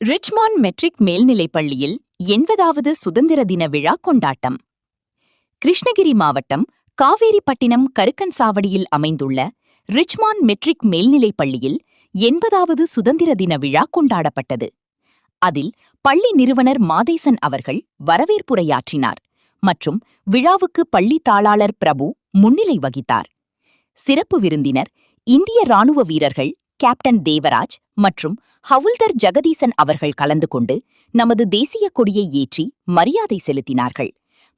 Richmond matric மேல்நிலைப் பள்ளியில் 80வது சுதந்திர தின விழா கொண்டாட்டம். கிருஷ்ணகிரி மாவட்டம் காவேரிப்பட்டினம் கருக்கன்சாவடியில் அமைந்துள்ள ரிச்மாண்ட் மெட்ரிக் மேல்நிலைப் பள்ளியில் 80வது சுதந்திர தின விழா கொண்டாடப்பட்டது. அதில் பள்ளி நிறுவனர் மாதேசன் அவர்கள் வரவேற்புரையாற்றினார் மற்றும் விழாவுக்கு பள்ளி தாளாளர் பிரபு முன்னிலை வகித்தார். சிறப்பு விருந்தினர் இந்திய ராணுவ வீரர்கள் கேப்டன் தேவராஜ் மற்றும் ஹவுல்தர் ஜெகதீசன் அவர்கள் கலந்து கொண்டு நமது தேசிய கொடியை ஏற்றி மரியாதை செலுத்தினார்கள்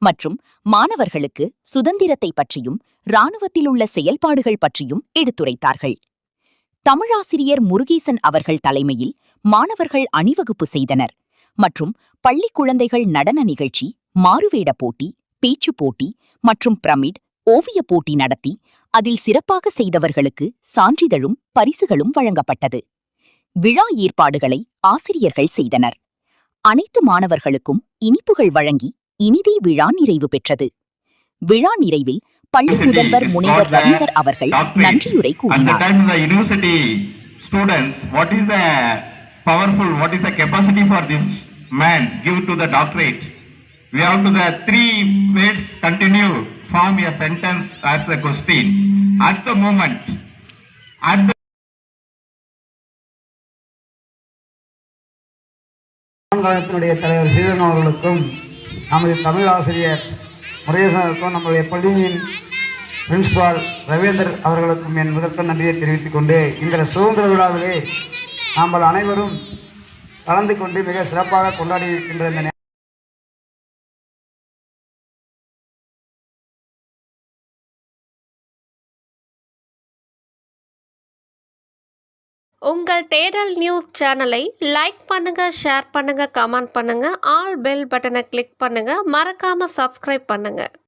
மற்றும் மாணவர்களுக்கு சுதந்திரத்தை பற்றியும் இராணுவத்தில் உள்ள செயல்பாடுகள் பற்றியும் எடுத்துரைத்தார்கள். தமிழாசிரியர் முருகேசன் அவர்கள் தலைமையில் மாணவர்கள் அணிவகுப்பு செய்தனர் மற்றும் பள்ளி குழந்தைகள் நடன நிகழ்ச்சி, மாறுவேட போட்டி, பேச்சு போட்டி மற்றும் பிரமிட் ஓவிய போட்டி நடத்தி அதில் சிறப்பாக செய்தவர்களுக்கு சான்றிதழும் பரிசுகளும் வழங்கப்பட்டது. விழா ஏற்பாடுகளை ஆசிரியர்கள் செய்தனர். அனைத்து மாணவர்களுக்கும் இனிப்புகள் வழங்கி இனிதே விழா நிறைவு பெற்றது. விழா நிறைவில் பள்ளி முதல்வர் முனைவர் ரவீந்தர் அவர்கள் நன்றியுரை கூறினார். We have to the three words continue form a sentence as the question. At the moment, at the தலைவர் சீதன் அவர்களுக்கும் நமது தமிழ் ஆசிரியர் முருகேசனுக்கும் நம்முடைய பள்ளியின் பிரின்சிபால் ரவீந்தர் அவர்களுக்கும் என் முதற்கண் நன்றியை தெரிவித்துக் கொண்டு இந்த சுதந்திர விழாவிலே நாம் அனைவரும் கலந்து கொண்டு மிக சிறப்பாக கொண்டாடி இருக்கின்ற இந்த உங்கள் தேடல் நியூஸ் சேனலை லைக் பண்ணுங்க, ஷேர் பண்ணுங்க, கமெண்ட் பண்ணுங்க, ஆல் பெல் பட்டனை கிளிக் பண்ணுங்க, மறக்காம சப்ஸ்கிரைப் பண்ணுங்க.